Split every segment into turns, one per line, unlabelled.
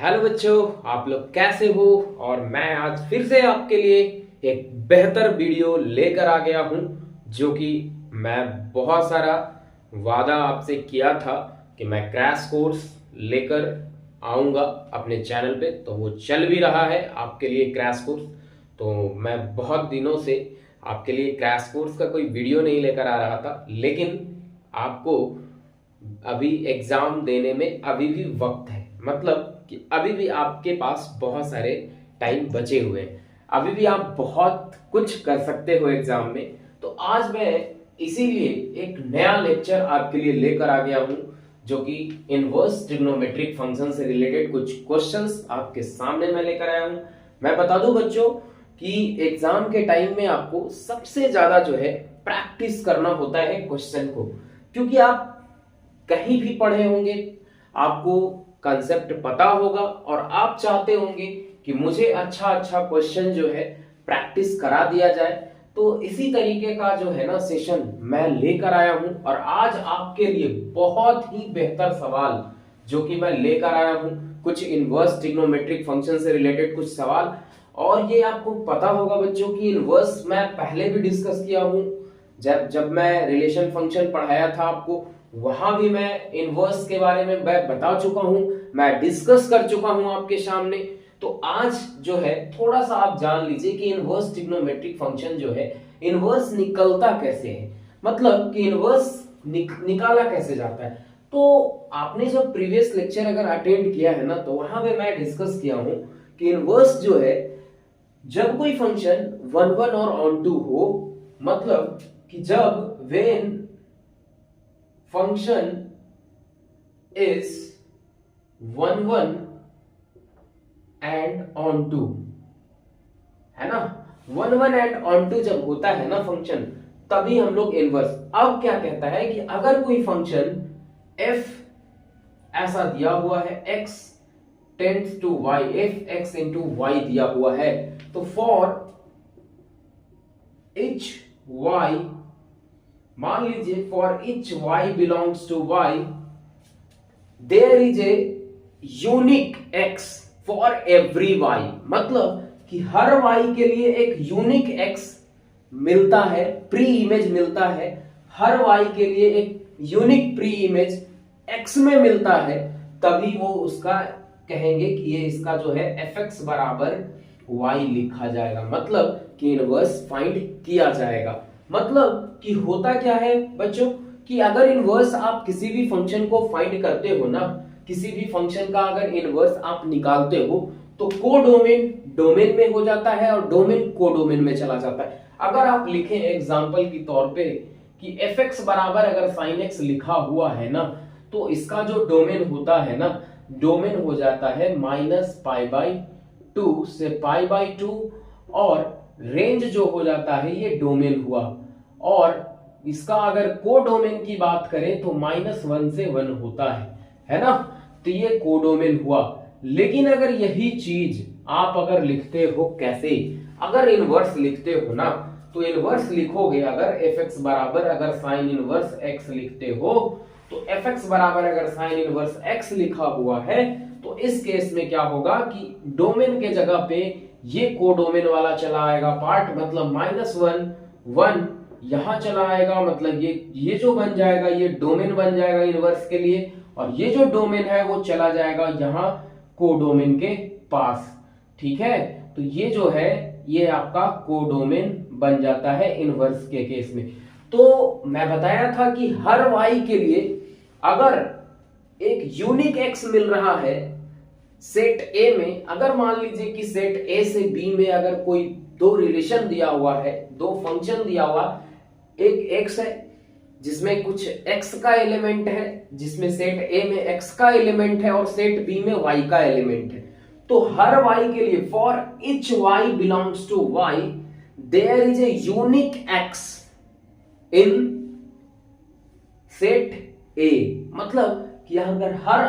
Hello बच्चों, आप लोग कैसे हो। और मैं आज फिर से आपके लिए एक बेहतर वीडियो लेकर आ गया हूं, जो कि मैं बहुत सारा वादा आपसे किया था कि मैं क्रैश कोर्स लेकर आऊंगा अपने चैनल पे। तो वो चल भी रहा है आपके लिए क्रैश कोर्स। तो मैं बहुत दिनों से आपके लिए क्रैश कोर्स का कोई वीडियो नहीं लेकर आ रहा था, लेकिन आपको अभी एग्जाम देने में अभी भी वक्त है। मतलब कि अभी भी आपके पास बहुत सारे टाइम बचे हुए हैं, अभी भी आप बहुत कुछ कर सकते हो एग्जाम में। तो आज मैं इसीलिए एक नया लेक्चर आपके लिए लेकर आ गया हूं, जो कि इनवर्स ट्रिग्नोमेट्रिक फंक्शन से रिलेटेड कुछ क्वेश्चंस आपके सामने मैं लेकर आया हूं। मैं बता दूं बच्चों कि एग्जाम के टाइम में आपको सबसे ज्यादा जो है प्रैक्टिस करना होता है क्वेश्चन को, क्योंकि आप कहीं भी पढ़े होंगे, आपको कंसेप्ट पता होगा और आप चाहते होंगे कि मुझे अच्छा अच्छा क्वेश्चन जो है प्रैक्टिस करा दिया जाए। तो इसी तरीके का जो है ना सेशन मैं लेकर आया हूं, और आज आपके लिए बहुत ही बेहतर सवाल जो कि मैं लेकर आया हूं, कुछ इनवर्स ट्रिग्नोमेट्रिक फंक्शन से रिलेटेड कुछ सवाल। और ये आपको पता होगा बच्चों कि इनवर्स मैं पहले भी डिस्कस किया हूं, जब जब मैं रिलेशन फंक्शन पढ़ाया था आपको, वहां भी मैं इनवर्स के बारे में मैं बता चुका हूं, मैं डिस्कस कर चुका हूं आपके सामने। तो आज जो है थोड़ा सा आप जान लीजिए कि इनवर्स ट्रिग्नोमेट्रिक फंक्शन जो है इनवर्स निकलता कैसे है, मतलब कि इनवर्स निकाला कैसे जाता है। तो आपने जब प्रीवियस लेक्चर अगर अटेंड किया है ना, तो वहां पे मैं डिस्कस किया हूं कि इनवर्स जो है जब कोई फंक्शन वन वन और ऑन टू हो, मतलब कि जब when function is one one and onto, है ना, one one and onto जब होता है ना फंक्शन, तभी हम लोग इनवर्स। अब क्या कहता है कि अगर कोई फंक्शन f ऐसा दिया हुआ है, x tends to y, f x into y दिया हुआ है, तो फॉर each y, मान लीजिए for each y belongs to y, there is a unique x for every y। मतलब कि हर y के लिए एक यूनिक x मिलता है, प्री इमेज मिलता है, हर y के लिए एक यूनिक प्री इमेज x में मिलता है, तभी वो उसका कहेंगे कि ये इसका जो है fx बराबर y लिखा जाएगा, मतलब कि इनवर्स फाइंड किया जाएगा। मतलब कि होता क्या है बच्चों कि अगर इनवर्स आप किसी भी फंक्शन को फाइंड करते हो ना, किसी भी फंक्शन का अगर इनवर्स आप निकालते हो, तो कोडोमेन डोमेन में हो जाता है और डोमेन कोडोमेन में चला जाता है। अगर आप लिखें एग्जांपल के तौर पे कि fx बराबर अगर sin x लिखा हुआ है ना, तो इसका जो डोमेन होता है ना, डोमेन हो जाता है -π/2 से π/2, और रेंज जो हो जाता है ये डोमेन हुआ। और इसका अगर कोडोमेन की बात करें तो -1 से 1 होता है ना, तो ये कोडोमेन हुआ। लेकिन अगर यही चीज आप अगर लिखते हो कैसे, अगर इनवर्स लिखते हो ना, तो इनवर्स लिखोगे अगर fx बराबर अगर साइन इनवर्स x लिखते हो, तो fx बराबर अगर साइन इनवर्स x लिखा हुआ है, तो इस केस में क्या होगा कि डोमेन के जगह पे ये कोडोमेन वाला चला आएगा पार्ट, मतलब -1 1 यहां चला आएगा, मतलब ये जो बन जाएगा ये डोमेन बन जाएगा इनवर्स के लिए, और ये जो डोमेन है वो चला जाएगा यहां कोडोमेन के पास। ठीक है, तो ये जो है ये आपका कोडोमेन बन जाता है इनवर्स के केस में। तो मैं बताया था कि हर y के लिए अगर एक यूनिक x मिल रहा है सेट A में, अगर मान लीजिए कि सेट A से B में अगर कोई दो रिलेशन दिया हुआ है, दो फंक्शन दिया हुआ, एक x है जिसमें कुछ x का एलिमेंट है, जिसमें सेट A में x का एलिमेंट है और सेट B में y का एलिमेंट है, तो हर y के लिए for each y belongs to y there is a unique x in set A। मतलब कि अगर हर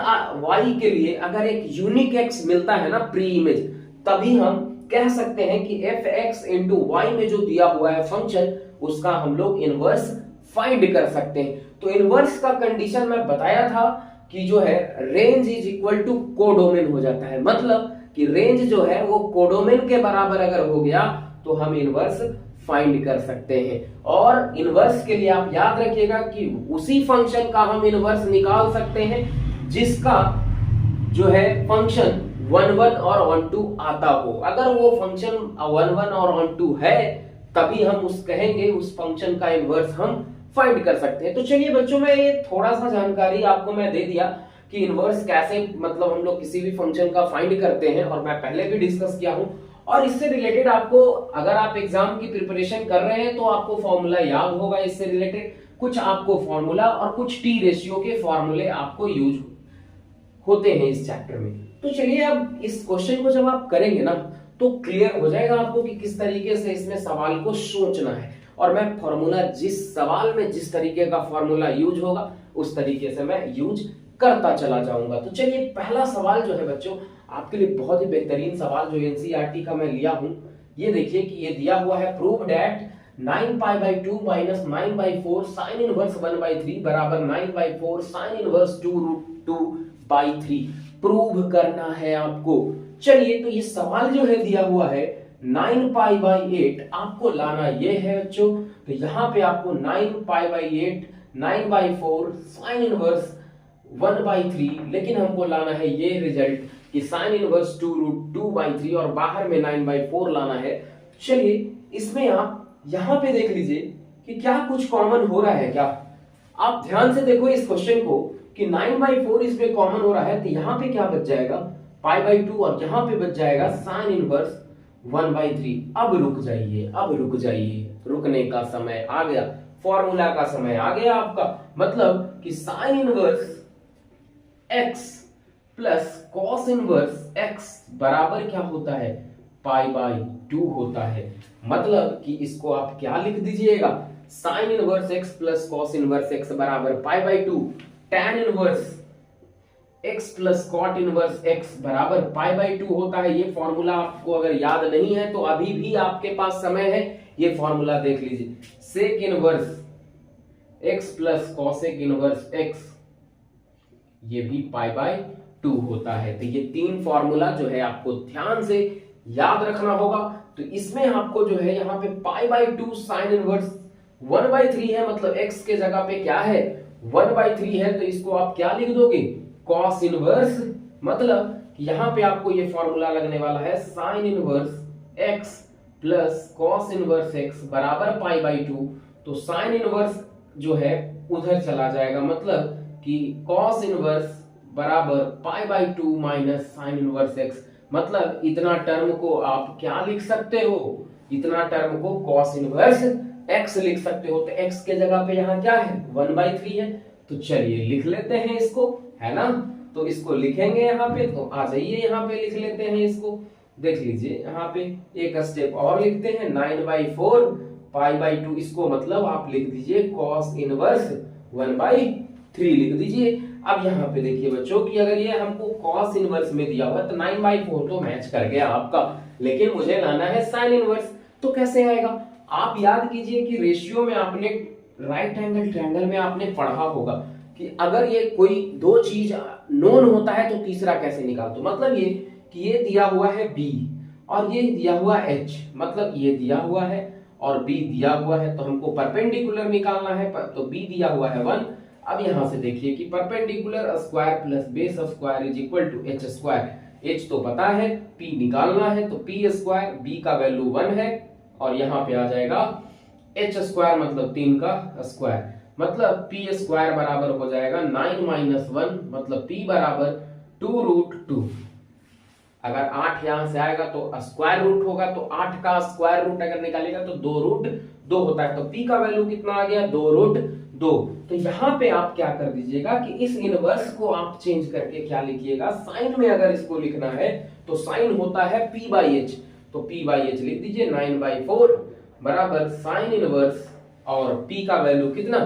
y के लिए अगर एक यूनिक x मिलता है ना प्री इमेज, तभी हम कह सकते हैं कि fx इंटू y में जो दिया हुआ है फंक्शन, उसका हम लोग इनवर्स फाइंड कर सकते हैं। तो इनवर्स का कंडीशन मैं बताया था कि जो है range is equal to codomain हो जाता है। मतलब कि रेंज जो है वो कोडोमेन के बराबर अगर हो गया तो हम इनवर्स फाइंड कर सकते हैं। और इनवर्स के लिए आप याद रखिएगा कि उसी फंक्शन का हम इनवर्स निकाल सकते हैं जिसका जो है फंक्शन 1 1 और 1 2 आता हो। अगर वो फंक्शन 1 1 और 1 2 है तभी हम उस कहेंगे उस फंक्शन का इनवर्स हम फाइंड कर सकते हैं। तो चलिए बच्चों, मैं ये थोड़ा सा जानकारी आपको मैं दे दिया कि इनवर्स कैसे मतलब हम लोग किसी भी फंक्शन का फाइंड करते हैं, और मैं पहले भी डिस्कस किया हूं। और इससे रिलेटेड आपको अगर आप एग्जाम की प्रिपरेशन कर रहे हैं तो आपको फॉर्मूला याद होगा। इससे रिलेटेड कुछ आपको फॉर्मूला और कुछ टी रेशियो के फॉर्मूले आपको यूज होते हैं इस चैप्टर में। तो चलिए अब इस क्वेश्चन को जब आप करेंगे ना तो क्लियर हो जाएगा आपको कि किस तरीके से इसमें सवाल को सोचना है। और मैं फॉर्मूला जिस सवाल में जिस तरीके का फॉर्मूला यूज होगा उस तरीके से मैं यूज करता चला जाऊंगा। तो चलिए पहला सवाल जो है बच्चों आपके लिए बहुत ही बेहतरीन सवाल जो एनसीईआरटी का मैं लिया हूं। ये देखिए कि ये दिया हुआ है प्रूव दैट 9π/2 - 9/4 sin इनवर्स 1/3 बराबर 9/4 sin इनवर्स 2√2/3 प्रूव करना है आपको। चलिए तो ये सवाल जो है दिया हुआ है 9π/8 आपको लाना ये है बच्चों। तो यहाँ पे आपको 9π/8 9/4 sin इनवर्स 1/3, लेकिन हमको लाना है ये रिजल्ट कि sin इनवर्स 2√2/3 और बाहर में 9/4 लाना है। चलिए इसमें आप यहां पे देख लीजिए कि क्या कुछ कॉमन हो रहा है क्या। आप ध्यान से देखो इस क्वेश्चन को कि 9/4 इसमें कॉमन हो रहा है, तो यहां पे क्या बच जाएगा π/2 और यहां पे बच जाएगा sin इनवर्स 1/3। अब रुक जाइए, अब रुक जाइए, रुकने का समय आ गया, फॉर्मूला का समय आ गया आपका। मतलब कि sin inverse x plus cos inverse x बराबर क्या होता है π/2 होता है। मतलब कि इसको आप क्या लिख दीजिएगा sin inverse x plus cos inverse x बराबर π/2, tan inverse x plus cot inverse x बराबर π/2 होता है। ये फॉर्मूला आपको अगर याद नहीं है तो अभी भी आपके पास समय है, ये फॉर्मूला देख लीजिए। Sec inverse x plus cosec inverse x ये भी π/2 होता है। तो ये तीन फॉर्मूला जो है आपको ध्यान से याद रखना होगा। तो इसमें आपको जो है यहाँ पे π/2 sin इनवर्स 1/3 है, मतलब x के जगह पे क्या है 1/3 है, तो इसको आप क्या लिख दोगे cos इनवर्स। मतलब यहाँ पे आपको ये फॉर्मूला लगने वाला है sin inverse x plus cos inverse x बराबर π/2। तो sin इनवर्स जो है उधर चला जाएगा, मतलब कि cos इनवर्स बराबर π/2 माइनस sin इनवर्स x। मतलब इतना टर्म को आप क्या लिख सकते हो, इतना टर्म को cos इनवर्स x लिख सकते हो। तो x के जगह पे यहाँ क्या है 1/3 है। तो चलिए लिख लेते हैं इसको, है ना। तो इसको लिखेंगे यहाँ पे, तो आ जाइए यहाँ पे लिख लेते हैं इसको। देख लीजिए यहाँ पे एक स्टेप और लिखते हैं 9/4 π/2, इसको मतलब आप लिख दीजिए cos इनवर्स 1/3 लिख दीजिए। अब यहाँ पे देखिए बच्चों कि अगर ये हमको cos इनवर्स में दिया हुआ तो 9/4 तो मैच कर गया आपका, लेकिन मुझे लाना है sin इनवर्स। तो कैसे आएगा, आप याद कीजिए कि रेशियो में आपने राइट एंगल ट्रायंगल में आपने पढ़ा होगा कि अगर ये कोई दो चीज नोन होता है तो तीसरा कैसे निकालते। मतलब ये कि ये दिया हुआ है b और ये दिया हुआ h, मतलब ये दिया हुआ है और b दिया हुआ है, तो हमको परपेंडिकुलर निकालना है। तो b दिया हुआ है 1। अब यहां से देखिए कि perpendicular square plus base square is equal to h square. h तो पता है, p निकालना है, तो p स्क्वायर, b का वैल्यू 1 है और यहाँ पे आ जाएगा h स्क्वायर मतलब 3 का स्क्वायर। मतलब p स्क्वायर बराबर हो जाएगा 9 माइनस 1, मतलब p बराबर 2√2। अगर 8 यहां से आएगा तो स्क्वायर रूट होगा, तो 8 का स्क्वायर रूट अगर निकालेगा तो 2√2 होता है। तो p का वैल्यू कितना आ गया 2√2। तो यहाँ पे आप क्या कर दीजिएगा कि इस इनवर्स को आप चेंज करके क्या लिखिएगा, साइन में अगर इसको लिखना है तो साइन होता है p/h, तो p/h लिख दीजिए 9/4 बराबर साइन इनवर्स, और p का वैल्यू कितना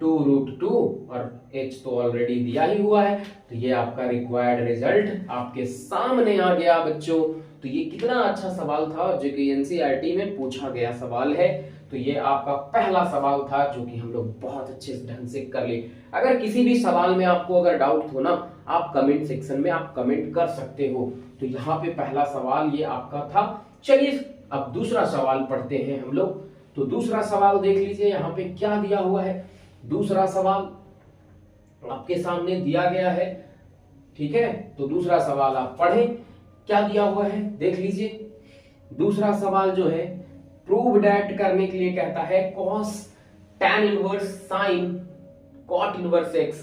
2√2 और h तो ऑलरेडी दिया ही हुआ है। तो ये आपका रिक्वायर्ड रिजल्ट आपके सामने आ गया बच्चों। तो ये कितना अच्छा सवाल था जो कि एनसीईआरटी में पूछा गया सवाल है। तो ये आपका पहला सवाल था जो कि हम लोग बहुत अच्छे ढंग से कर लिए। अगर किसी भी सवाल में आपको अगर डाउट हो ना, आप कमेंट सेक्शन में आप कमेंट कर सकते हो। तो यहाँ पे पहला सवाल ये आपका था। चलिए अब दूसरा सवाल पढ़ते हैं हम लोग। तो दूसरा सवाल देख लीजिए यहाँ पे क्या दिया हुआ है। दूसरा सवाल आपके सामने दिया गया है, ठीक है। तो दूसरा सवाल आप पढ़ें, क्या दिया हुआ है देख लीजिए। दूसरा सवाल जो है प्रूव दैट करने के लिए कहता है cos tan inverse sin cot inverse x,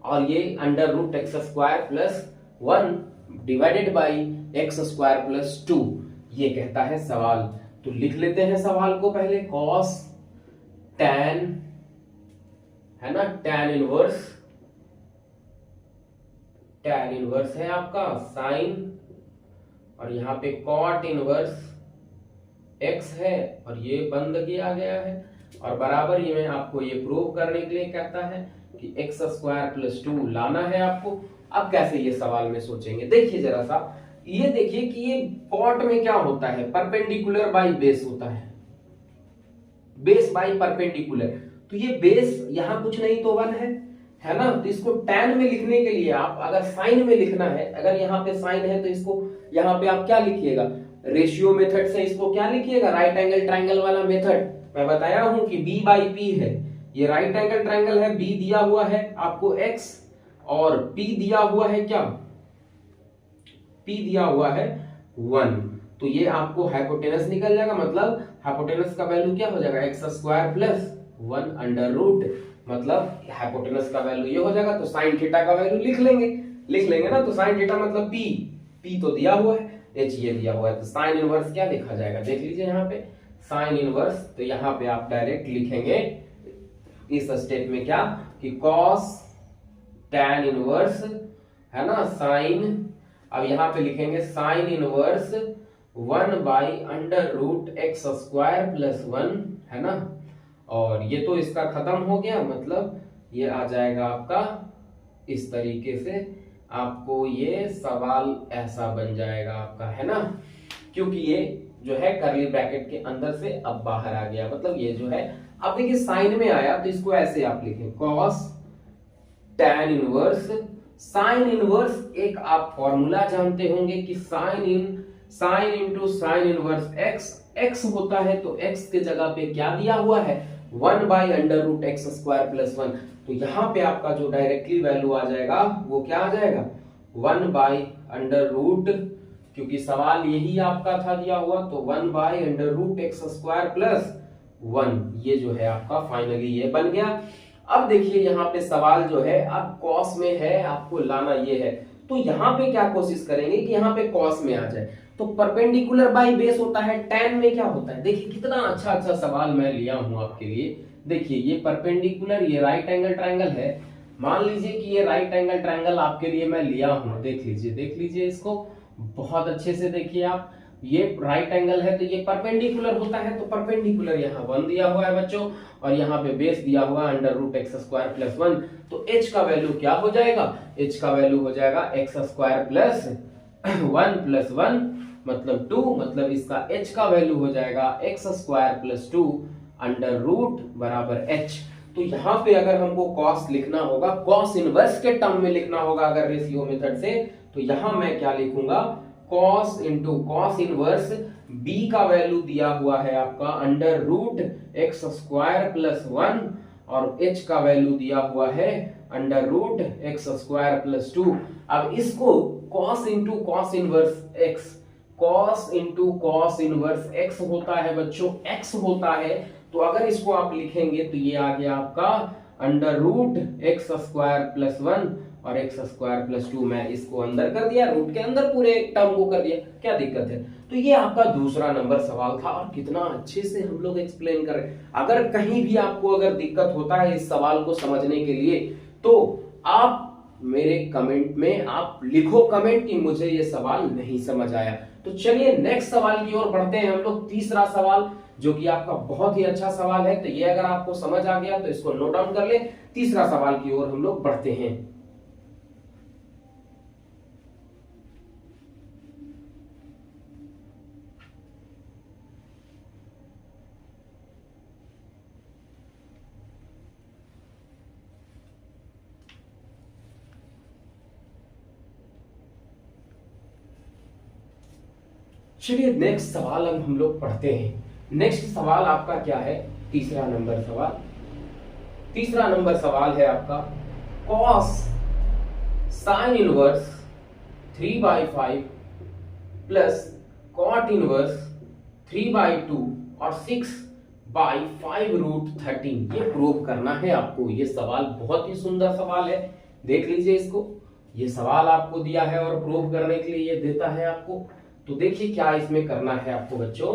और ये under root x square plus 1 divided by x square plus 2, ये कहता है सवाल। तो लिख लेते हैं सवाल को पहले। cos tan है ना, tan इनवर्स है आपका sin, और यहाँ पे cot इनवर्स x है, और ये बंद किया गया है, और बराबर ही में आपको ये प्रूव करने के लिए कहता है कि एक्स स्क्वायर प्लस 2 लाना है आपको। अब कैसे ये सवाल में सोचेंगे, देखिए जरा सा, ये देखिए कि ये कॉट में क्या होता है, परपेंडिकुलर बाई बेस होता है, बेस बाई परपेंडिकुलर। तो ये बेस यहाँ कुछ नहीं तो 1 है ना। तो इसको tan में लिखने के लिए आप अगर साइन में लिखना है, अगर यहाँ पे साइन है तो इसको यहाँ पे आप क्या लिखिएगा, रेशियो मेथड से इसको क्या लिखिएगा, राइट एंगल ट्रायंगल वाला मेथड। मैं बताया हूं कि b बाई पी है, ये राइट एंगल ट्रायंगल है, b दिया हुआ है आपको x, और p दिया हुआ है क्या, p दिया हुआ है 1। तो ये आपको हाइपोटेनस निकल जाएगा, मतलब हाइपोटेनस का वैल्यू क्या हो जाएगा, x square plus 1 under root, मतलब हाइपोटेनस का वैल्यू ये हो जाएगा। तो साइन थीटा का वैल्यू लिख लेंगे ना। तो साइन थीटा मतलब p तो दिया हुआ है, h ये दिया हुआ है, तो साइन इनवर्स क्या लिखा जाएगा, देख लीजिए यहाँ पे साइन इनवर्स। तो यहाँ पे आप डायरेक्ट लिखेंगे इस स्टेप में क्या, कि cos tan इनवर्स है ना साइन, अब यहाँ पे लिखेंगे sine inverse 1 by under root x square plus 1 है ना। और ये तो इसका खत्म हो गया, मतलब ये आ जाएगा आपका इस तरीके से, आपको ये सवाल ऐसा बन जाएगा आपका, है ना, क्योंकि ये जो है करली ब्रैकेट के अंदर से अब बाहर आ गया, मतलब ये जो है। अब देखिए साइन में आया तो इसको ऐसे आप लिखें cos tan inverse sine inverse, एक आप फॉर्मूला जानते होंगे कि sine into sine inverse x होता है, तो x के जगह पे क्या दिया हुआ है, 1 by under root x square plus 1। तो यहाँ पे आपका जो डायरेक्टली वैल्यू आ जाएगा वो क्या आ जाएगा, 1 बाई अंडर रूट, क्योंकि सवाल यही आपका था दिया हुआ, तो 1 by under root x square plus 1, ये जो है आपका फाइनली ये बन गया। अब देखिए यहाँ पे सवाल जो है अब कॉस में है, आपको लाना ये है, तो यहाँ पे क्या कोशिश करेंगे कि यहाँ पे कॉस में आ जाए। तो परपेंडिकुलर बाई बेस होता है, tan में क्या होता है, देखिए कितना अच्छा सवाल मैं लिया हूं आपके लिए। देखिए ये परपेंडिकुलर, ये राइट एंगल ट्रायंगल है, मान लीजिए कि ये राइट एंगल ट्रायंगल आपके लिए मैं लिया हूं, देख लीजिए इसको बहुत अच्छे से देखिए आप, ये राइट एंगल है तो ये परपेंडिकुलर होता है, तो परपेंडिकुलर यहाँ 1 दिया हुआ है बच्चों, और यहाँ पे बेस दिया हुआ है under root x square plus 1। तो h का वैल्यू क्या हो जाएगा, h का वैल्यू हो जाएगा एक्स स्क्वायर प्लस 1 प्लस 1 मतलब 2, मतलब इसका h का वैल्यू हो जाएगा x square plus 2 under root बराबर h। तो यहाँ पे अगर हमको कॉस लिखना होगा, कॉस इनवर्स के टर्म में लिखना होगा अगर रेशियो मेथड से, तो यहाँ मैं क्या लिखूंगा, cos into cos inverse b का वैल्यू दिया हुआ है आपका under root x square plus 1, और h का वैल्यू दिया हुआ है under root x square plus 2। अब इसको cos into cos inverse x, cos into cos inverse x होता है बच्चों, x होता है, तो अगर इसको आप लिखेंगे तो ये आ गया आपका under root x square plus 1 और एक्स स्क्वायर प्लस 2, मैं इसको अंदर कर दिया, रूट के अंदर पूरे टर्म को कर दिया, क्या दिक्कत है। तो ये आपका दूसरा नंबर सवाल था, और कितना अच्छे से हम लोग एक्सप्लेन कर रहे हैं। अगर कहीं भी आपको अगर दिक्कत होता है इस सवाल को समझने के लिए, तो आप मेरे कमेंट में आप लिखो कमेंट कि मुझे ये सवाल नहीं समझ आया। तो चलिए नेक्स्ट सवाल की ओर बढ़ते हैं हम लोग। तीसरा सवाल जो कि आपका बहुत ही अच्छा सवाल है, तो ये अगर आपको समझ आ गया तो इसको नोट डाउन कर ले। तीसरा सवाल की ओर हम लोग बढ़ते हैं। चलिए नेक्स्ट सवाल अब हम लोग पढ़ते हैं। नेक्स्ट सवाल आपका क्या है? तीसरा नंबर सवाल। तीसरा नंबर सवाल है आपका cos sine inverse 3/5 plus cot inverse 3/2 और 6/5√13 ये प्रूव करना है आपको। ये सवाल बहुत ही सुंदर सवाल है, देख लीजिए इसको। ये सवाल आपको दिया है और प्रूव करने के लिए ये देता है आपको। तो देखिए क्या इसमें करना है आपको बच्चों,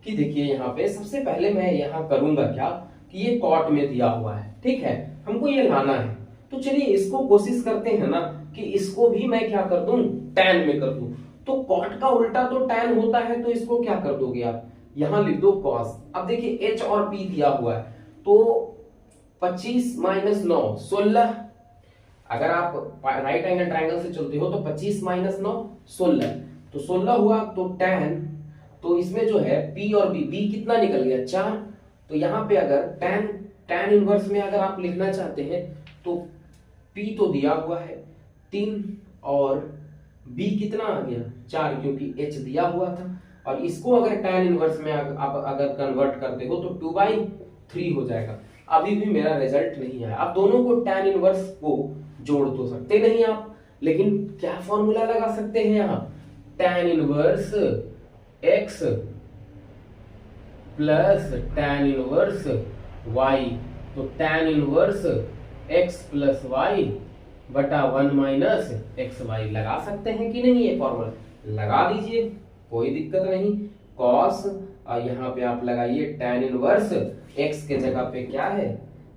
कि देखिए यहाँ पे सबसे पहले मैं यहाँ करूंगा क्या कि ये कॉट में दिया हुआ है, ठीक है, हमको ये लाना है। तो चलिए इसको कोशिश करते हैं ना कि इसको भी मैं क्या कर दूं, टैन में कर दूं। तो कॉट का उल्टा तो टैन होता है, तो इसको क्या कर दोगे आप, यहां लिख दो कॉस। अब देखिए एच और पी दिया हुआ है, तो 25 - 9 16। अगर आप राइट एंगल ट्रायंगल से चलते हो तो 25 - 9 16, तो 16 हुआ। तो टैन, तो इसमें जो है P और B कितना निकल गया 4। तो यहाँ पे अगर टैन इनवर्स में अगर आप लिखना चाहते हैं तो P तो दिया हुआ है 3 और B कितना आ गया 4, क्योंकि H दिया हुआ था। और इसको अगर टैन इनवर्स में आप अगर कन्वर्ट करते हो तो 2/3 हो जाएगा। अभी भी मेरा रिजल्ट नहीं आया। आप दोनों को टैन इनवर्स को जोड़ तो सकते नहीं आप, लेकिन क्या फॉर्मूला लगा सकते हैं यहाँ, tan inverse x plus tan inverse y। तो tan inverse x plus y बटा 1 माइनस एक्स वाई लगा सकते हैं कि नहीं, ये फॉर्मूला लगा दीजिए, कोई दिक्कत नहीं। कॉस और यहाँ पे आप लगाइए टैन इनवर्स x के जगह पे क्या है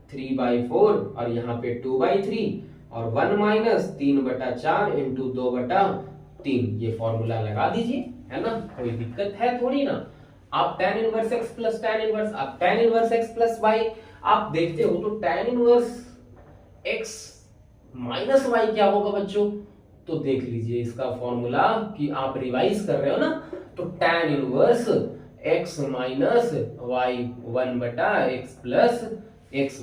3/4 और यहाँ पे 2/3 और 1 माइनस 3/4 इंटू 2/3, ये फॉर्मूला लगा दीजिए, है ना, कोई दिक्कत है थोड़ी ना। आप tan inverse x plus tan inverse, आप tan inverse x plus y आप देखते हो तो tan inverse x minus y क्या होगा बच्चों, तो देख लीजिए इसका फॉर्मूला कि आप रिवाइज कर रहे हो ना, तो tan inverse x minus y 1/x plus x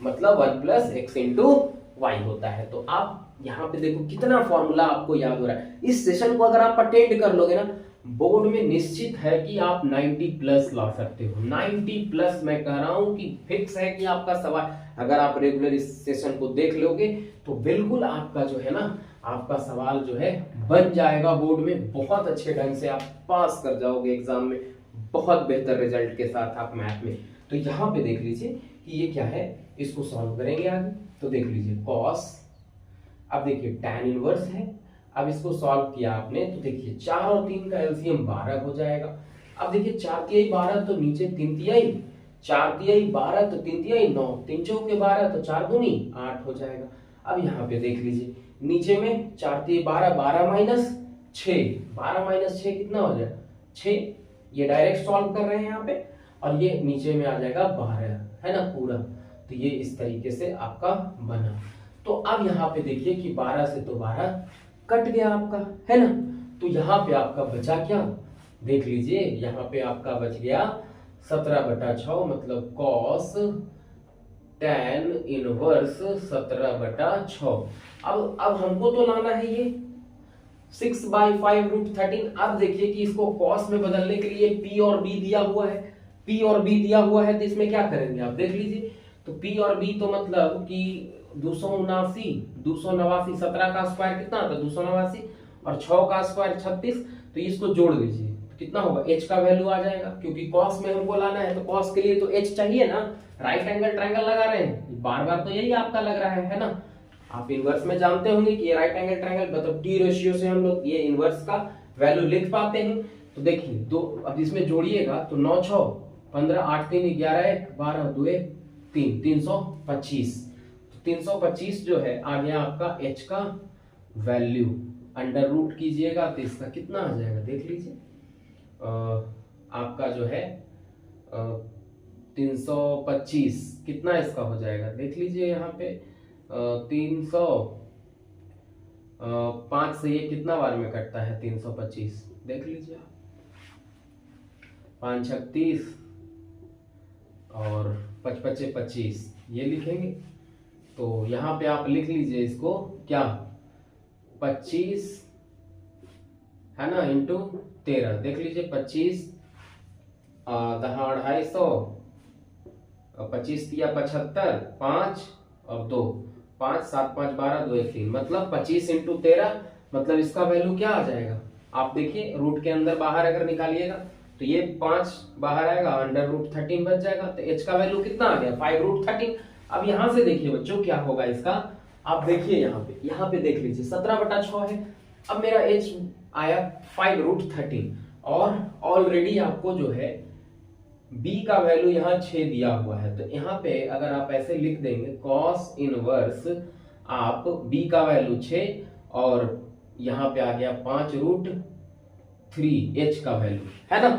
मतलब 1 प्लस x इंटू y होता है। तो आप यहाँ पे देखो कितना फॉर्मूला आपको याद हो रहा है। इस सेशन को अगर आप अटेंड कर लोगे ना, बोर्ड में निश्चित है कि आप 90 प्लस ला सकते हो। 90 प्लस मैं कह रहा हूं कि फिक्स है कि आपका सवाल, अगर आप रेगुलर इस सेशन को देख लोगे तो बिल्कुल आपका जो है ना, आपका सवाल जो है बन जाएगा बोर्ड में, बहुत अच्छे ढंग से आप पास कर जाओगे एग्जाम में, बहुत बेहतर रिजल्ट के साथ आप मैथ में। तो यहाँ पे देख लीजिए कि ये क्या है, इसको सॉल्व करेंगे आगे। तो देख लीजिए कॉस, अब देखिए टैन इनवर्स है, अब इसको सॉल्व किया आपने तो देखिए 4 और 3 का एलसीएम 12 हो जाएगा। अब देखिए 4 तिहाई 12 तो नीचे 3 तिहाई, 4 तिहाई 12 तो 3 तिहाई 9, 3 चौके 12 तो 4 दूनी 8 हो जाएगा। अब यहाँ पे देख लीजिए नीचे में 4 तिहाई 12, 12 माइनस 6, 12 माइनस 6 कितना हो जाएगा 6, ये डायरेक्ट सॉल्व कर रहे हैं यहाँ पे, और ये नीचे में आ जाएगा 12, है ना पूरा। तो ये इस तरीके से आपका बना। तो अब यहाँ पे देखिए कि 12 से तो 12 कट गया आपका, है ना। तो यहाँ पे आपका बचा क्या, देख लीजिए यहाँ पे आपका बच गया 17/6, मतलब कॉस टैन इनवर्स 17/6। अब हमको तो लाना है ये 6/5√13। अब देखिए कि इसको कॉस में बदलने के लिए P और B दिया हुआ है, P और B दिया हुआ है, तो इसमें क्या करेंगे आप देख लीजिए। तो P और B तो मतलब कि 279, 289, 17 का स्क्वायर कितना आता है 289 और 6 का स्क्वायर 36, तो इसको जोड़ दीजिए तो कितना होगा h का वैल्यू आ जाएगा, क्योंकि cos में हमको लाना है तो cos के लिए तो h चाहिए ना। राइट एंगल ट्रायंगल लगा रहे हैं, बार बार तो यही आपका लग रहा है ना। आप इनवर्स में जानते होंगे कि ये राइट एंगल ट्रायंगल मतलब टी रेशियो से हम लोग ये इनवर्स का वैल्यू लिख पाते हैं। तो देखिए दो, अब इसमें जोड़िएगा तो 9 6 15 8 3 11 1 12 2 1 3 325। 325 जो है आ गया आपका h का वैल्यू, अंडर रूट कीजिएगा तो इसका कितना आ जाएगा देख लीजिए, आपका जो है 325 कितना इसका हो जाएगा देख लीजिए यहाँ पे 305 से ये कितना बार में कटता है 325 देख लीजिए आप, 5 6 30 और 5 5 25 ये लिखेंगे। तो यहाँ पे आप लिख लीजिए इसको क्या 25, है ना, इंटू 13। देख लीजिए 25 दहा 250, 25 दिया 75, 5 और 2, 5 7 5 12, 2 1 3, मतलब 25 इंटू 13, मतलब इसका वैल्यू क्या आ जाएगा? आप देखिए रूट के अंदर बाहर अगर निकालिएगा तो ये 5 बाहर आएगा, अंडर रूट 13 बच जाएगा, तो h का वैल्यू कितना आ गया? 5 रूट 13। अब यहां से देखिए बच्चों क्या होगा इसका, आप देखिए यहाँ पे देख लीजिए 17/6 है। अब मेरा h आया 5 रूट 13, और ऑलरेडी आपको जो है b का वैल्यू यहाँ 6 दिया हुआ है, तो यहाँ पे अगर आप ऐसे लिख देंगे कॉस इनवर्स, आप b का वैल्यू 6 और यहाँ पे आ गया 5 रूट 3 h का वैल्यू, है ना।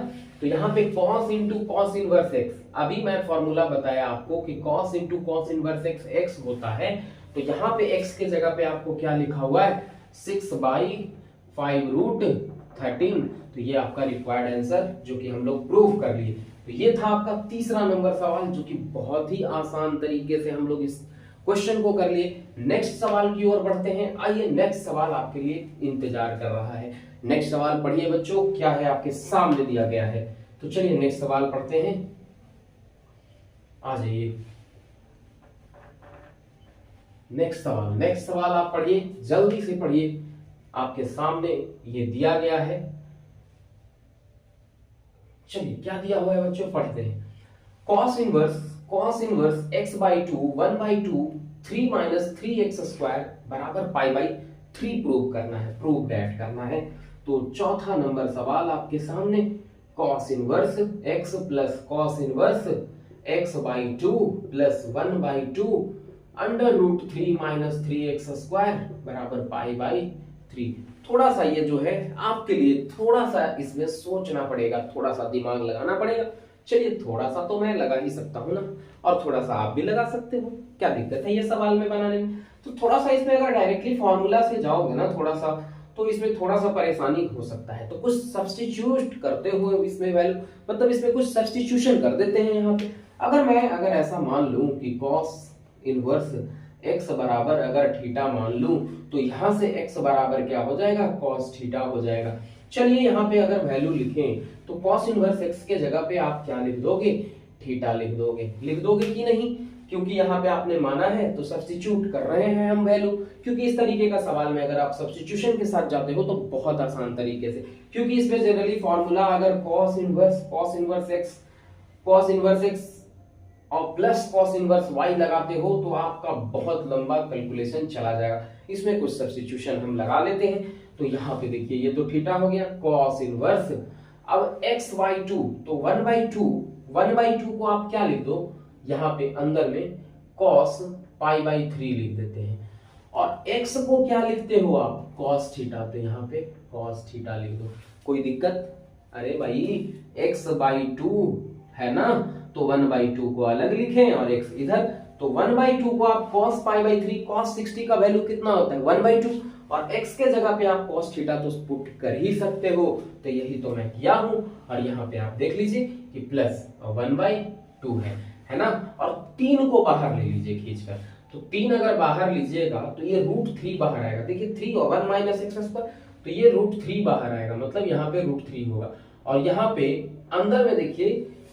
तो यहाँ पे cos into cos inverse x, अभी मैं फॉर्मूला बताया आपको कि cos into cos inverse x x होता है, तो यहाँ पे x के जगह पे आपको क्या लिखा हुआ है? 6/5 रूट 13। तो ये आपका रिक्वायर्ड आंसर जो कि हम लोग प्रूव कर लिए। तो ये था आपका तीसरा नंबर सवाल, जो कि बहुत ही आसान तरीके से हम लोग इस क्वेश्चन को कर लिए। नेक्स्ट सवाल की ओर बढ़ते हैं। आइए नेक्स्ट सवाल आपके लिए इंतजार कर रहा है। नेक्स्ट सवाल पढ़िए बच्चों, क्या है आपके सामने दिया गया है। तो चलिए नेक्स्ट सवाल पढ़ते हैं, आ जाइए। नेक्स्ट सवाल आप पढ़िए, जल्दी से पढ़िए, आपके सामने ये दिया गया है। चलिए क्या दिया हुआ है बच्चों, पढ़ते हैं। cos inverse x/2 1/2 3 minus 3x² बराबर π/3 प्रूव करना है, प्रूव दैट करना है। तो चौथा नंबर सवाल आपके सामने, cos inverse x plus cos inverse x/2 plus 1/2 under root 3 minus 3x² बराबर π/3। थोड़ा सा ये जो है आपके लिए थोड़ा सा इसमें सोचना पड़ेगा, थोड़ा सा दिमाग लगाना पड़ेगा। चलिए थोड़ा सा तो मैं लगा ही सकता हूं ना, और थोड़ा सा आप भी लगा सकते हो, क्या दिक्कत है ये सवाल में बनाने में। तो थोड़ा सा इसमें अगर डायरेक्टली फॉर्मूला से जाओगे ना थोड़ा सा, तो इसमें थोड़ा सा परेशानी हो सकता है। तो कुछ सब्स्टिट्यूट करते हुए इसमें वैल्यू, मतलब इसमें कुछ सब्स्टिट्यूशन कर देते हैं यहाँ पे। अगर ऐसा मान लूं कि कॉस इनवर्स x बराबर अगर थीटा मान लूं, तो यहां से x बराबर क्या हो जाएगा? cos थीटा हो जाएगा। चलिए यहाँ पे अगर वैल्यू लिखें तो cos इनवर्स x के जगह पे आप क्या लिख दोगे? थीटा लिख दोगे कि नहीं? क्योंकि यहाँ पे आपने माना है तो सब्स्टिट्यूट कर रहे हैं हम वैल्यू। क्योंकि इस तरीके का सवाल में अगर आप सब्स्टिट्यूशन के साथ जाते हो तो बहुत आसान तरीके से, क्योंकि इसमें जनरली फॉर्मूला अगर cos इनवर्स x और प्लस cos इनवर्स y लगाते हो तो आपका बहुत लंबा कैलकुलेशन चला जाएगा। इसमें कुछ सब्स्टिट्यूशन हम लगा लेते हैं। तो यहाँ पे देखिए ये तो थीटा हो गया, cos इनवर्स, अब x/2 तो 1/2 को आप क्या लिख दो? यहाँ पे अंदर में cos π/3 लिख देते हैं, और x को क्या लिखते हो आप? cos थीटा, तो यहाँ पे cos थीटा लिख दो। कोई दिक्कत? अरे भाई x/2 है ना, तो 1/2 को अलग लिखें और x इधर, तो 1/2 को आप cos π/3, cos 60 का वैल्यू कितना होता है? 1/2, और x के जगह पे आप cos थीटा तो पुट कर ही सकते हो। तो यही तो मैं किया हूं, और यहाँ पे आप देख लीजिए कि प्लस 1/2 है ना। और 3 को बाहर ले लीजिए खींचकर, तो 3 अगर बाहर लीजिएगा तो ये √3 बाहर आएगा। देखिए 3 और 1 माइनस x², तो ये √3 बाहर आएगा, मतलब यहाँ पे √3 होगा। और यहाँ पे अंदर में देखिए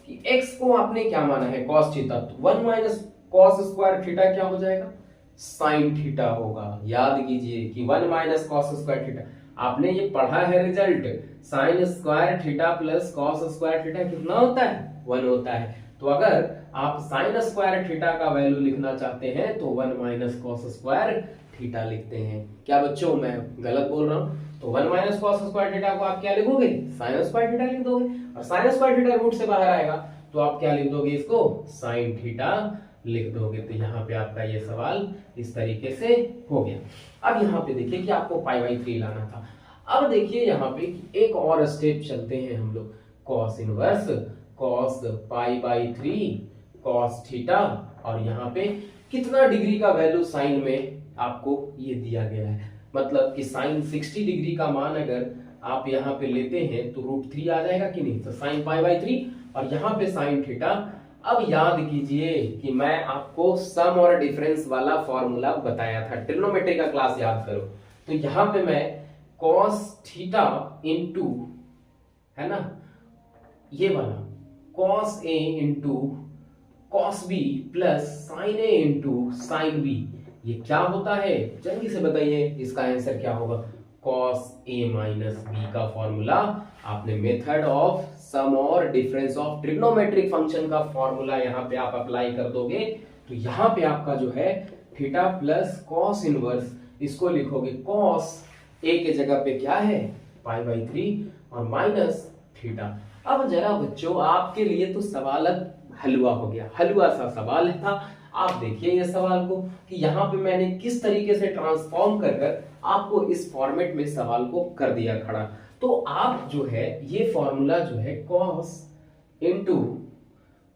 कि x को आपने क्या माना है? cos थीटा, तो 1 माइनस cos² थीटा क्या हो जाएगा? sin थीटा होगा। याद कीजिए कि 1 माइनस cos² थीटा, आपने ये पढ़ा है result, sin² theta plus cos² theta कितना होता है? 1 होता है। तो अगर आप sin² थीटा का वैल्यू लिखना चाहते हैं तो 1 माइनस cos² थीटा लिखते हैं। क्या बच्चों मैं गलत बोल रहा हूं? तो 1 माइनस cos² थीटा को आप क्या लिखोगे? sin² थीटा लिख दोगे, और sin² थीटा रूट से बाहर आएगा तो आप क्या लिख दोगे? इसको sin थीटा लिख दोगे। तो यहाँ पे आपका ये सवाल इस तरीके से हो गया। अब यहाँ पे देखिए कि आपको π/3 लाना था। अब देखिए यहाँ पे एक और स्टेप चलते हैं हम लोग, cos inverse cos π/3 cos theta, और यहाँ पे कितना डिग्री का वैल्यू साइन में आपको ये दिया गया है, मतलब कि साइन 60 डिग्री का मान अगर आप यहाँ पे लेते हैं तो √3 आ जाएगा कि नहीं? तो साइन π/3 और यहाँ पे साइन थीटा। अब याद कीजिए कि मैं आपको सम और डिफरेंस वाला फॉर्मूला बताया था, ट्रिग्नोमेट्री का क्लास याद करो। तो यहाँ पे मैं कॉस थीटा इंटू, है ना, ये वाला cos A into cos B plus sine A into sine B, ये क्या होता है जल्दी से बताइए, इसका आंसर क्या होगा? कॉस ए माइनस बी का फॉर्मूला आपने मेथड ऑफ सम और डिफरेंस ऑफ ट्रिग्नोमेट्रिक फंक्शन का फॉर्मूला यहाँ पे आप अप्लाई कर दोगे तो यहाँ पे आपका जो है थीटा प्लस कॉस इनवर्स, इसको लिखोगे कॉस ए के जगह पे क्या है पाई बाई 3 और माइनस थीटा। अब जरा बच्चों आपके लिए तो सवाल हलवा हो गया, हलवा सा सवाल था। आप देखिए ये सवाल को कि यहाँ पे मैंने किस तरीके से ट्रांसफॉर्म कर कर आपको इस फॉर्मेट में सवाल को कर दिया खड़ा। तो आप जो है ये फॉर्मूला जो है cos into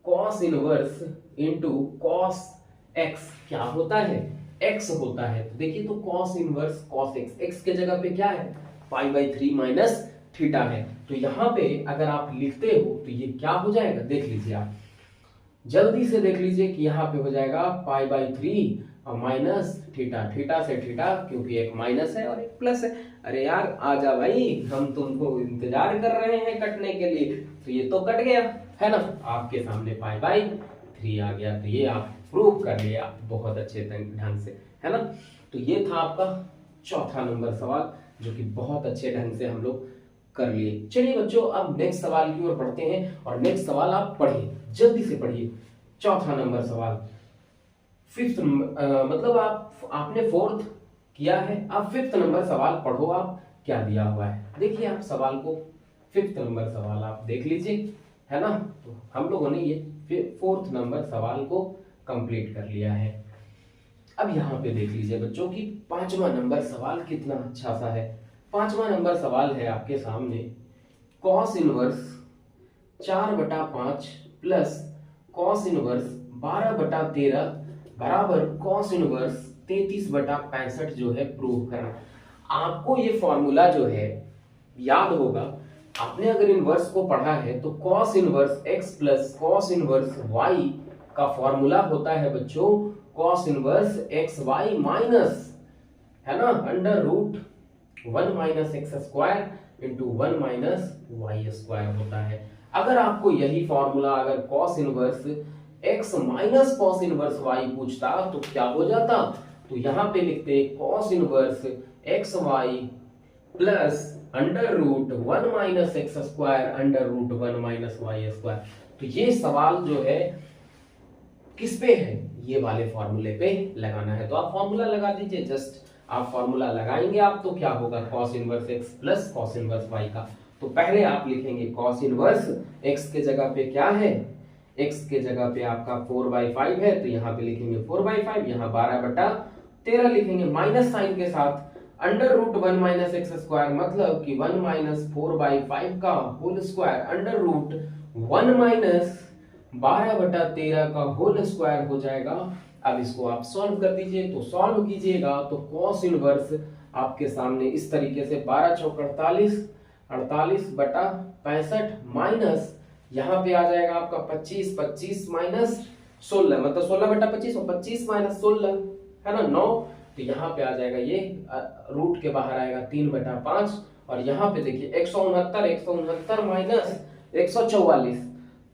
cos inverse into cos x क्या होता है? एक्स होता है। तो देखिए तो cos inverse cos x, x के जगह पे क्या है पाई बाई 3 माइनस थीटा है। तो यहाँ पे अगर आप लिखते हो तो ये क्या हो जाएगा, देख लीजिए आप जल्दी से देख लीजिए कि यहाँ पे हो जाएगा पाई बाई 3 और माइनस थीटा, थीटा से थीटा क्योंकि एक माइनस है और एक प्लस है। अरे यार आजा भाई, हम तुमको इंतजार कर रहे हैं कटने के लिए। तो ये तो कट गया है ना, आपके सामने पाई बाई 3 आ गया। तो ये आप प्रूव कर लिया बहुत अच्छे ढंग से, है ना। तो ये था आपका चौथा नंबर सवाल जो कि बहुत अच्छे ढंग से हम लोग कर लिए। चलिए बच्चों अब नेक्स्ट सवाल की ओर बढ़ते हैं और नेक्स्ट सवाल आप पढ़िए, जल्दी से पढ़िए। चौथा नंबर सवाल, फिफ्थ मतलब आपने फोर्थ किया है, अब फिफ्थ नंबर सवाल पढ़ो आप क्या दिया हुआ है। देखिए आप सवाल को, फिफ्थ नंबर सवाल आप देख लीजिए, है ना। तो हम लोगों ने ये फोर्थ नंबर सवाल को कंप्लीट कर लिया है। अब यहाँ पे देख लीजिए बच्चों की पांचवा नंबर सवाल कितना अच्छा सा है। पांचवा नंबर सवाल है आपके सामने cos inverse 4/5 plus cos inverse 12/13 बराबर कॉस इनवर्स 33/65 जो है प्रूव करना। आपको ये फॉर्मूला जो है याद होगा, आपने अगर इनवर्स को पढ़ा है तो cos inverse x plus cos inverse y का फॉर्मूला होता है बच्चों कॉस इनवर्स xy माइनस, है ना, under root 1 minus x square into 1 minus y square होता है। अगर आपको यही फॉर्मूला अगर cos inverse x minus cos inverse y पूछता तो क्या हो जाता? तो यहाँ पे लिखते cos inverse x y plus under root 1 minus x square under root 1 minus y square. तो ये सवाल जो है किस पे है, ये वाले फॉर्मूले पे लगाना है। तो आप फॉर्मूला लगा दीजिए, जस्ट आप फॉर्मूला लगाएंगे आप तो क्या होगा cos inverse x plus cos inverse y का। तो पहले आप लिखेंगे कॉस इनवर्स x के जगह पे क्या है, x के जगह पे आपका 4/5 है तो यहाँ पे लिखेंगे 4/5, यहाँ 12/13 लिखेंगे माइनस साइन के साथ under root 1 minus x square मतलब कि 1 माइनस 4/5 का whole square under root 1 minus 12/13 का होल स्क्वायर हो जाएगा। अब इसको आप सॉल्व कर दीजिए, तो सॉल्व कीजिएगा तो cos इनवर्स आपके सामने इस तरीके से 12 चौक 48 48/65 माइनस यहाँ पे आ जाएगा आपका 25 25 माइनस 16 मतलब 16/25 और 25 माइनस 16 है ना 9। तो यहाँ पे आ जाएगा ये रूट के बाहर आएगा 3/5 और यहाँ पे देखिए 169 माइनस 144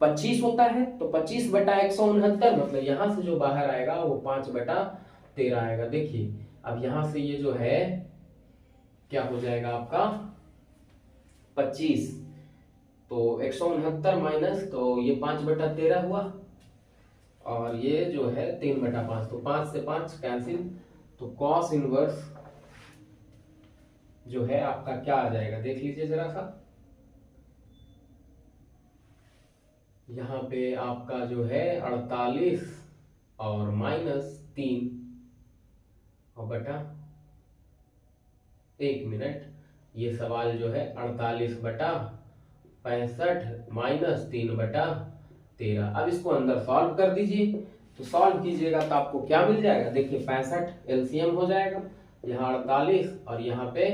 25 होता है तो 25/169 मतलब यहां से जो बाहर आएगा वो 5/13 आएगा। देखिए अब यहां से ये जो है क्या हो जाएगा आपका 25, तो 169 माइनस तो ये 5/13 हुआ और ये जो है 3/5 तो 5 से 5 कैंसिल। तो कॉस इनवर्स जो है आपका क्या आ जाएगा देख लीजिए जरा सा, यहाँ पे आपका जो है 48 और माइनस 3 और बटा 1 मिनट, ये सवाल जो है 48/65 माइनस 3/13। अब इसको अंदर सॉल्व कर दीजिए, तो सॉल्व कीजिएगा तो आपको क्या मिल जाएगा, देखिए 65 एलसीएम हो जाएगा, यहाँ 48 और यहाँ पे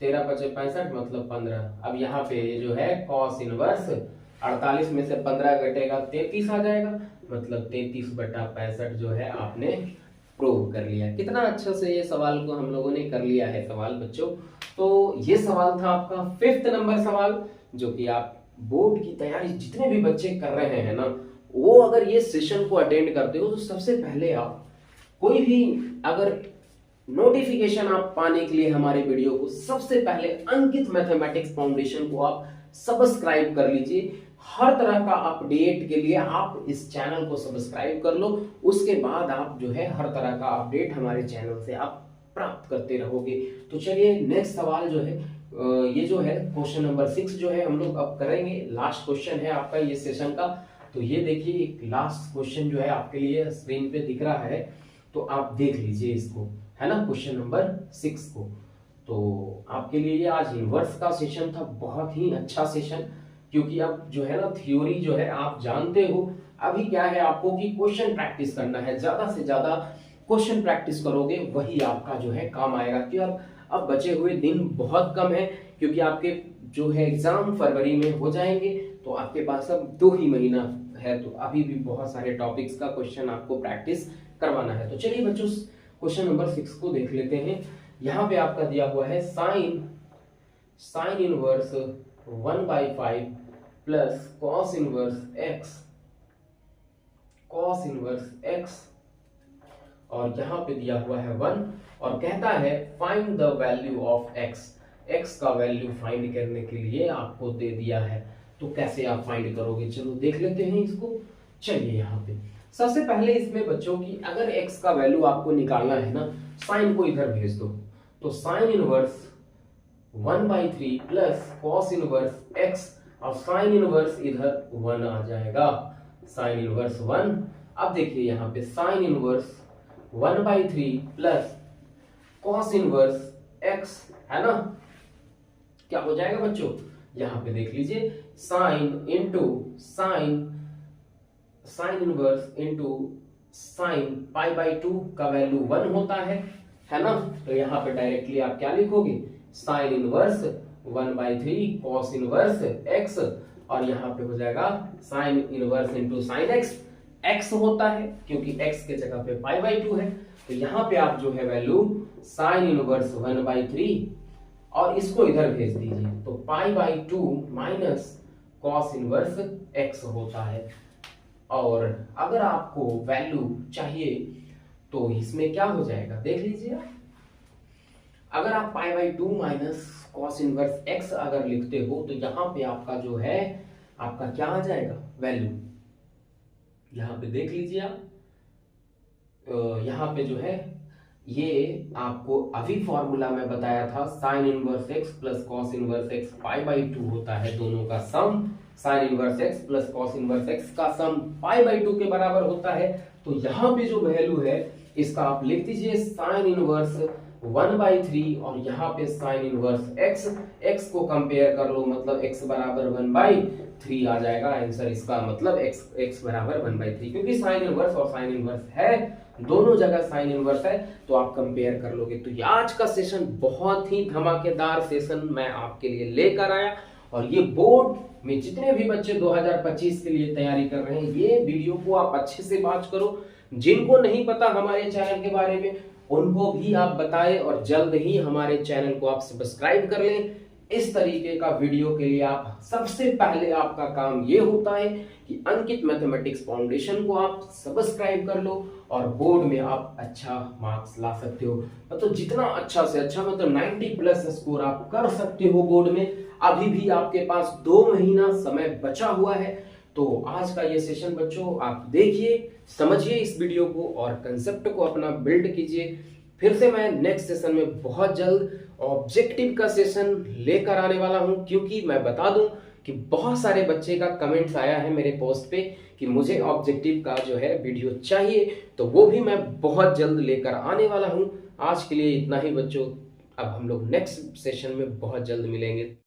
13 × 65 मतलब 15। अब यहाँ पे जो है कॉस इनवर्स 48 में से 15 घटेगा 33 आ जाएगा मतलब 33/65 जो है आपने प्रूव कर लिया। कितना अच्छा से ये सवाल को हम लोगों ने कर लिया है सवाल बच्चों। तो ये सवाल था आपका 5th नंबर सवाल, जो कि आप बोर्ड की तैयारी जितने भी बच्चे कर रहे हैं ना, वो अगर ये सेशन को अटेंड करते हो तो सबसे पहले आप कोई भी अगर नोटिफिकेशन आप पाने के लिए हमारे वीडियो को सबसे पहले अंकित मैथमेटिक्स फाउंडेशन को आप सब्सक्राइब कर लीजिए। हर तरह का अपडेट के लिए आप इस चैनल को सब्सक्राइब कर लो, उसके बाद आप जो है हर तरह का अपडेट हमारे चैनल से आप प्राप्त करते रहोगे। तो चलिए नेक्स्ट सवाल जो है ये जो है क्वेश्चन नंबर 6 जो है हम लोग अब करेंगे। लास्ट क्वेश्चन है आपका ये सेशन का। तो ये देखिए एक लास्ट क्वेश्चन जो है आपके लिए स्क्रीन पे दिख रहा है, तो आप देख लीजिए इसको, है ना, क्वेश्चन नंबर 6 को। तो आपके लिए ये आज इनवर्स का सेशन था, बहुत ही अच्छा सेशन, क्योंकि अब जो है ना थ्योरी जो है आप जानते हो। अभी क्या है आपको कि क्वेश्चन प्रैक्टिस करना है, ज्यादा से ज्यादा क्वेश्चन प्रैक्टिस करोगे वही आपका जो है काम आएगा। क्योंकि अब बचे हुए दिन बहुत कम है, क्योंकि आपके जो है एग्जाम फरवरी में हो जाएंगे, तो आपके पास अब 2 ही महीना है। तो अभी भी बहुत सारे टॉपिक्स का क्वेश्चन आपको प्रैक्टिस करवाना है। तो चलिए बच्चों क्वेश्चन नंबर 6 को देख लेते हैं। यहाँ पे आपका दिया हुआ है sine inverse 1/5 plus cos inverse x, और यहाँ पे दिया हुआ है 1, और कहता है find the value of x का वैल्यू फाइंड करने के लिए आपको दे दिया है। तो कैसे आप फाइंड करोगे, चलो देख लेते हैं इसको। चलिए यहाँ पे सबसे पहले इसमें बच्चों की अगर x का वैल्यू आपको निकालना है ना, साइन को इधर भेज दो, तो sine inverse 1/3 plus cos inverse x, और साइन इनवर्स इधर 1 आ जाएगा, साइन इनवर्स 1। अब देखिए यहाँ पे sine inverse 1/3 plus cos inverse x, है ना, क्या हो जाएगा बच्चों, यहाँ पे देख लीजिए साइन इनवर्स इंटू साइन π/2 का वैल्यू 1 होता है ना। तो यहाँ पे डायरेक्टली आप क्या लिखोगे, sine inverse 1/3 cos inverse x, और यहाँ पे हो जाएगा sine inverse into sine x होता है, क्योंकि x के जगह पे π/2 है। तो यहाँ पे आप जो है वैल्यू साइन इनवर्स 1/3 और इसको इधर भेज दीजिए, तो π/2 माइनस कॉस इनवर्स x होता है। और अगर आपको वैल्यू चाहिए तो इसमें क्या हो जाएगा, देख लीजिए। अगर आप π/2 माइनस कॉस इनवर्स x अगर लिखते हो, तो यहाँ पे आपका जो है आपका क्या आ जाएगा वैल्यू, यहाँ पे देख लीजिए आप। यहाँ पे जो है ये आपको अभी फॉर्मूला में बताया था, sine inverse x plus cos inverse x π/2 होता है, दोनों का sum sine inverse x plus cos inverse x का सम π/2 के बराबर होता है। तो यहाँ पे जो वैल्यू है इसका आप लिख दीजिए साइन इनवर्स 1/3, और यहाँ पे साइन इनवर्स x को कंपेयर कर लो, मतलब x बराबर 1/3 आ जाएगा आंसर इसका, मतलब x बराबर 1/3, क्योंकि साइन इनवर्स और साइन इनवर्स है, दोनों जगह साइन इनवर्स है, तो आप कंपेयर कर लोगे। तो आज का सेशन बहुत ही धमाकेदार सेशन मैं आपके लिए लेकर आया, और ये बोर्ड में जितने भी बच्चे 2025 के लिए तैयारी कर रहे हैं, ये वीडियो को आप अच्छे से वॉच करो। जिनको नहीं पता हमारे चैनल के बारे में उनको भी आप बताएं, और जल्द ही हमारे चैनल को आप सब्सक्राइब कर लें। इस तरीके का वीडियो के लिए आप सबसे पहले आपका काम ये होता है कि अंकित मैथमेटिक्स फाउंडेशन को आप सब्सक्राइब कर लो, और बोर्ड में आप अच्छा मार्क्स ला सकते हो। मतलब जितना अच्छा से अच्छा, मतलब 90+ स्कोर आप कर सकते हो बोर्ड में। अभी भी आपके पास 2 महीना समय बचा हुआ है। तो आज का ये सेशन बच्चों आप देखिए, समझिए इस वीडियो को, और कंसेप्ट को अपना बिल्ड कीजिए। फिर से मैं नेक्स्ट सेशन में बहुत जल्द ऑब्जेक्टिव का सेशन लेकर आने वाला हूं, क्योंकि मैं बता दूं कि बहुत सारे बच्चे का कमेंट्स आया है मेरे पोस्ट पे कि मुझे ऑब्जेक्टिव का जो है वीडियो चाहिए, तो वो भी मैं बहुत जल्द लेकर आने वाला हूं। आज के लिए इतना ही बच्चों, अब हम लोग नेक्स्ट सेशन में बहुत जल्द मिलेंगे।